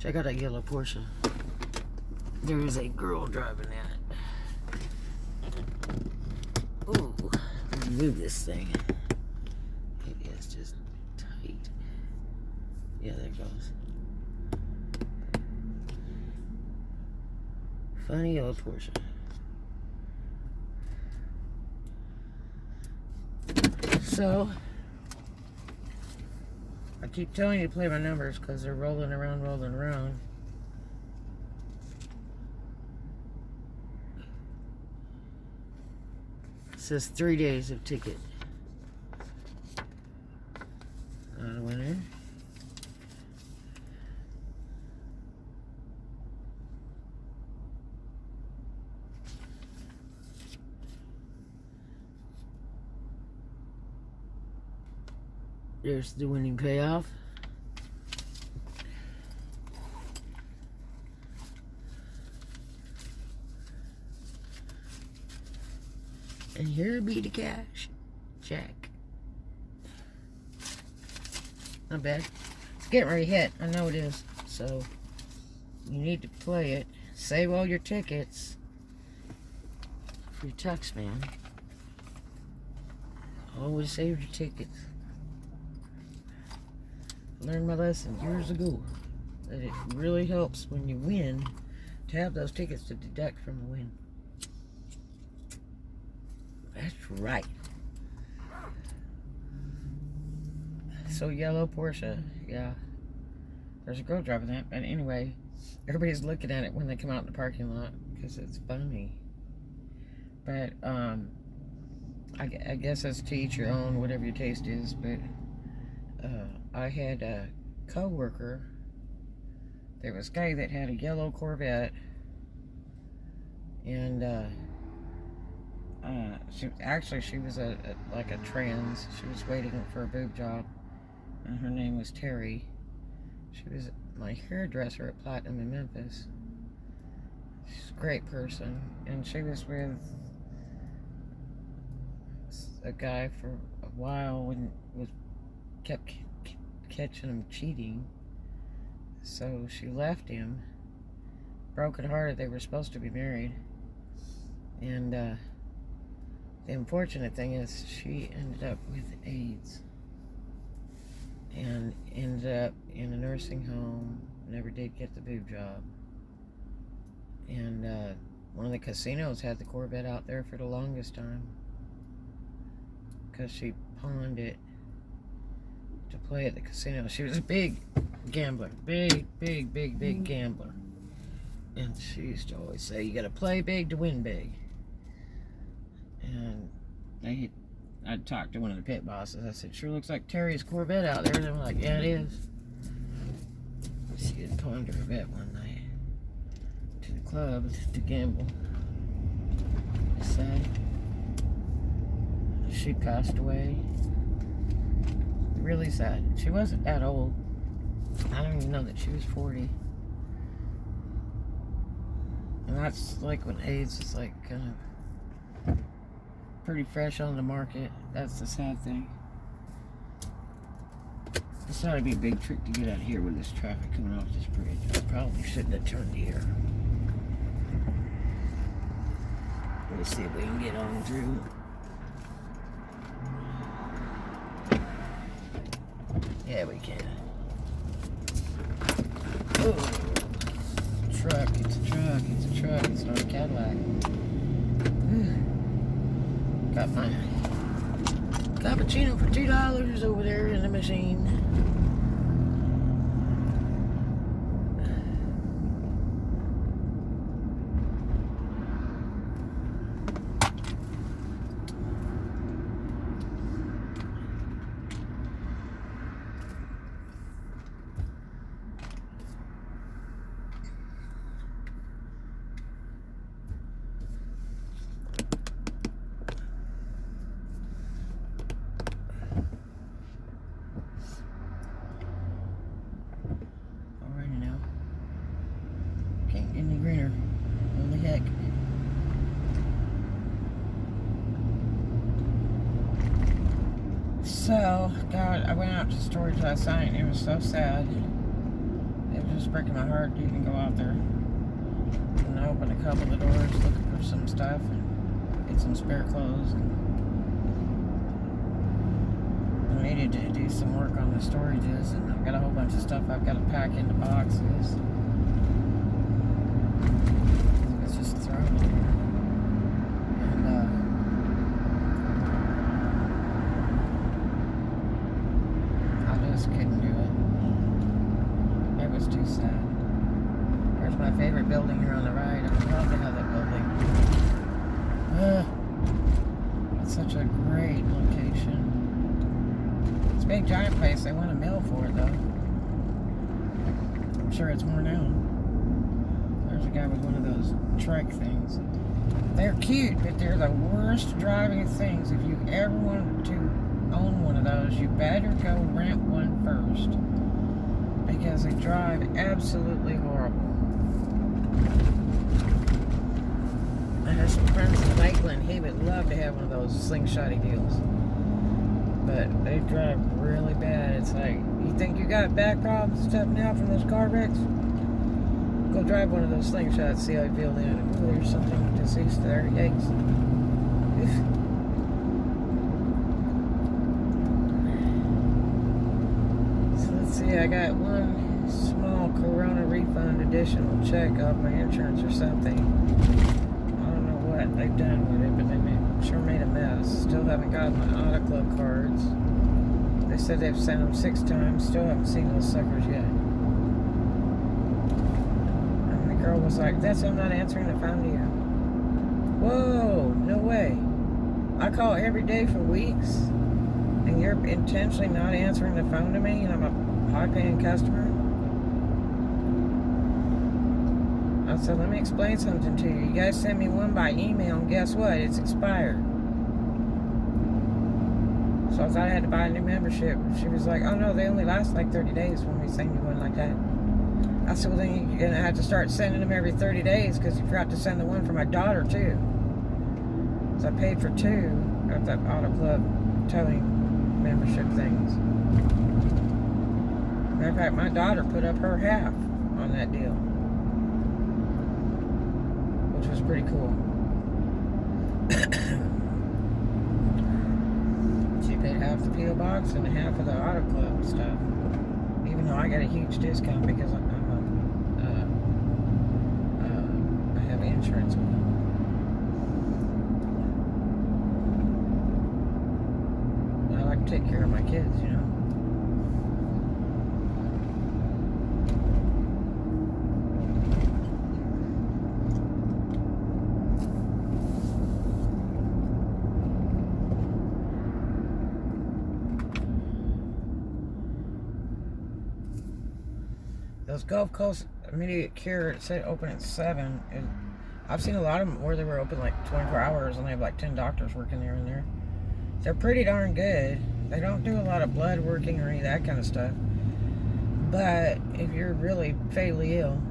Check out that yellow Porsche. There is a girl driving that. Ooh, let me move this thing. It is just tight. Yeah, there it goes. Funny yellow Porsche. So, I keep telling you to play my numbers because they're rolling around, rolling around. It says 3 days of ticket. Not a winner. There's the winning payoff. And here be the cash. Check. Not bad. It's getting ready to hit. I know it is. So, you need to play it. Save all your tickets. For your tux, man. Always save your tickets. Learned my lesson years ago that it really helps when you win to have those tickets to deduct from the win. That's right. So yellow Porsche, yeah. There's a girl driving that, but anyway, everybody's looking at it when they come out in the parking lot because it's funny. But I guess that's to each your own, whatever your taste is. But I had a co-worker. There was a guy that had a yellow Corvette, and she was like a trans. She was waiting for a boob job, and her name was Terry. She was my hairdresser at Platinum in Memphis. She's a great person, and she was with a guy for a while and kept catching him cheating. So she left him, broken hearted. They were supposed to be married, and the unfortunate thing is she ended up with AIDS and ended up in a nursing home. Never did get the boob job. And one of the casinos had the Corvette out there for the longest time because she pawned it to play at the casino. She was a big gambler, big gambler, and she used to always say, you gotta play big to win big. And I talked to one of the pit bosses. I said, sure looks like Terry's Corvette out there. And they were like, yeah, it is. She had pawned her Corvette one night to the club to gamble. Sad. She passed away. Really sad. She wasn't that old. I don't even know that she was 40. And that's like when AIDS is like kind of pretty fresh on the market. That's the sad thing. This ought to be a big trick to get out of here with this traffic coming off this bridge. I probably shouldn't have turned here. Let's see if we can get on through. Yeah, we can. Oh, truck, it's a truck, it's a truck, it's not a Cadillac. Got my cappuccino for $2 over there in the machine. So, God, I went out to storage last night and it was so sad. It just breaking my heart to even go out there. And I opened a couple of the doors looking for some stuff and get some spare clothes. And I needed to do some work on the storages, and I've got a whole bunch of stuff I've got to pack into boxes. It's just thrown in here. And I just couldn't do it. It was too sad. There's my favorite building here on the right. I would love to have that building. It's such a great location. It's a big giant place. They want a mill for it though. I'm sure it's more now. There's a guy with one of those Trek things. They're cute, but they're the worst driving things. If you ever want to own one of those, you better go rent one first, because they drive absolutely horrible. I have some friends in Lakeland. He would love to have one of those slingshotty deals, but they drive really bad. It's like, you think you got back problems and stuff now from those car wrecks? Go drive one of those slingshots, see how you feel then. Ooh, there's something deceased there. Yikes. Oof. So let's see, I got one small Corona refund additional check off my insurance or something. I don't know what they've done with it, but they sure made a mess. Still haven't gotten my Auto Club cards. They said they've sent them 6 times. Still haven't seen those suckers yet. And the girl was like, "That's why I'm not answering the phone to you." Whoa, no way. I call every day for weeks, and you're intentionally not answering the phone to me, and I'm a high-paying customer? I said, let me explain something to you. You guys sent me one by email, and guess what? It's expired. So I thought I had to buy a new membership. She was like, oh no, they only last like 30 days when we send you one like that. I said, well then you're going to have to start sending them every 30 days because you forgot to send the one for my daughter too. So I paid for 2 of the Auto Club towing membership things. Matter of fact, my daughter put up her half on that deal, which was pretty cool. She paid half the P.O. box and half of the Auto Club stuff, even though I got a huge discount because I have insurance with them. I like to take care of my kids, you know. Those Gulf Coast immediate cure, it said open at 7. And I've seen a lot of them where they were open like 24 hours and they have like 10 doctors working there and there. They're pretty darn good. They don't do a lot of blood working or any of that kind of stuff. But if you're really fatally ill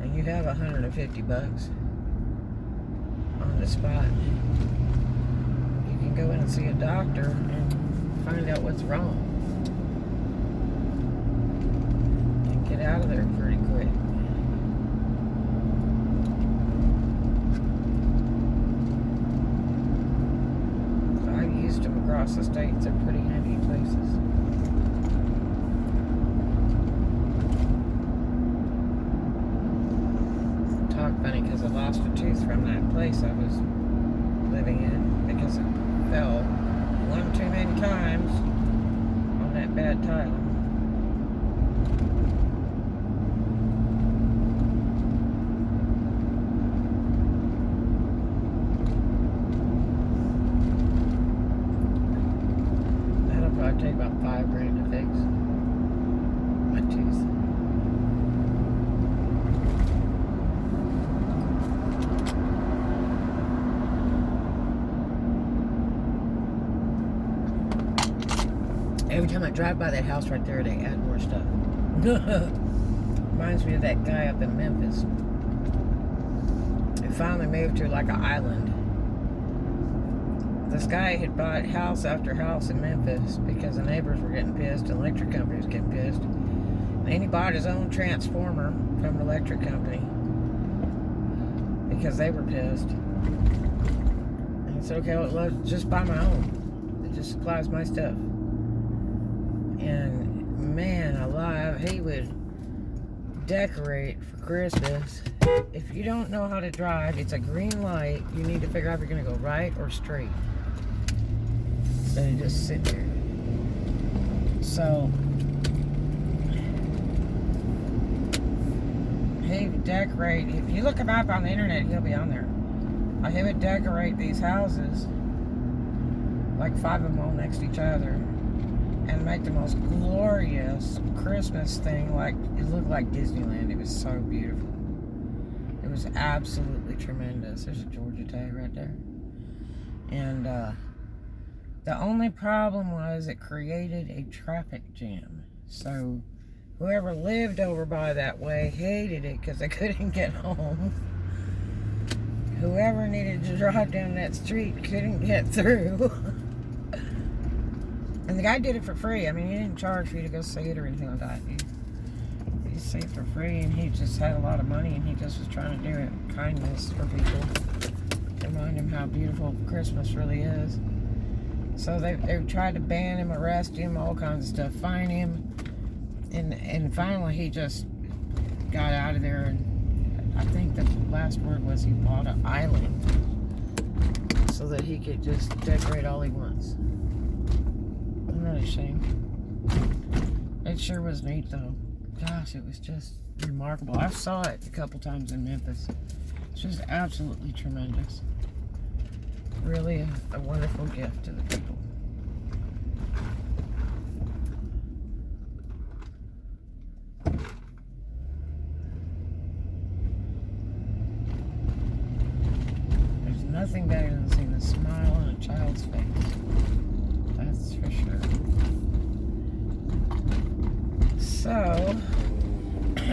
and you have $150 on the spot, you can go in and see a doctor and find out what's wrong. Get out of there pretty quick. I've used them across the states. They're pretty handy places. Talk funny because I lost a tooth from that place I was living in because it fell one too many times on that bad tile. Take about $5,000 to fix my tooth. Every time I drive by that house right there, they add more stuff. Reminds me of that guy up in Memphis. He finally moved to like an island. This guy had bought house after house in Memphis because the neighbors were getting pissed and electric companies getting pissed. And he bought his own transformer from an electric company because they were pissed. And he said, okay, well, just buy my own. It just supplies my stuff. And man alive, he would decorate for Christmas. If you don't know how to drive, it's a green light. You need to figure out if you're going to go right or straight. Instead of just sit there. So he would decorate. If you look him up on the internet, he'll be on there. He would decorate these houses, like 5 of them all next to each other, and make the most glorious Christmas thing. Like, it looked like Disneyland. It was so beautiful. It was absolutely tremendous. There's a Georgia tag right there. And the only problem was it created a traffic jam. So whoever lived over by that way hated it because they couldn't get home. Whoever needed to drive down that street couldn't get through. And the guy did it for free. I mean, he didn't charge for you to go see it or anything like that. He see it for free, and he just had a lot of money, and he just was trying to do it kindness for people. Remind him how beautiful Christmas really is. So they tried to ban him, arrest him, all kinds of stuff, fine him. And finally he just got out of there, and I think the last word was he bought an island so that he could just decorate all he wants. Isn't that a shame? It sure was neat though. Gosh, it was just remarkable. I saw it a couple times in Memphis. It's just absolutely tremendous. Really a wonderful gift to the people. There's nothing better than seeing a smile on a child's face. That's for sure. So, I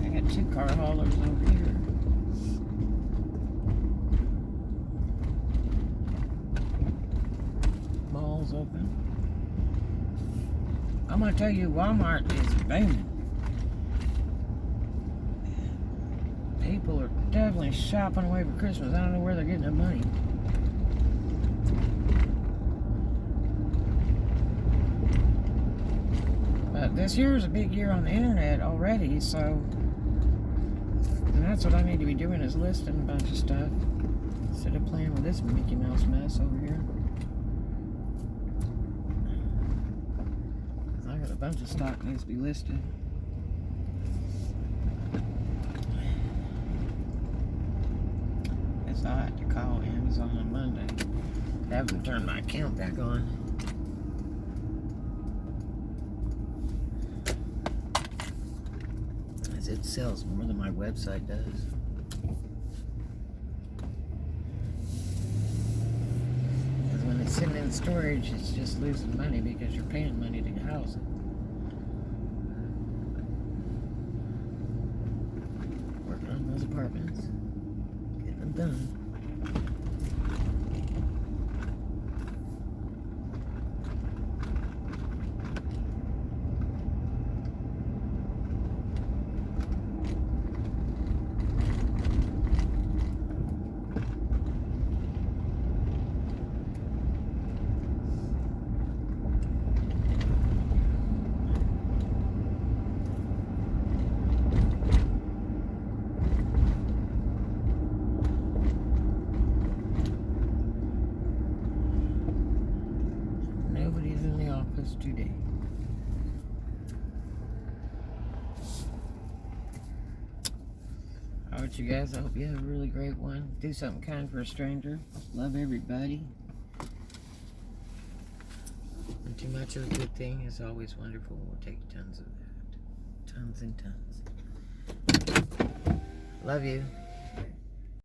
got 2 car haulers over here. Mall's open. I'm gonna tell you, Walmart is booming. People are definitely shopping away for Christmas. I don't know where they're getting their money. But this year is a big year on the internet already, so, and that's what I need to be doing, is listing a bunch of stuff instead of playing with this Mickey Mouse mess over here. I got a bunch of stock needs to be listed. Guess I'll have to call Amazon on Monday. I haven't turned my account back on. It sells more than my website does. Because when it's sitting in storage, it's just losing money because you're paying money to house it. Working on those apartments, getting them done. Today. All right, you guys, I hope you have a really great one. Do something kind for a stranger. Love everybody. And too much of a good thing is always wonderful. We'll take tons of that. Tons and tons. Love you.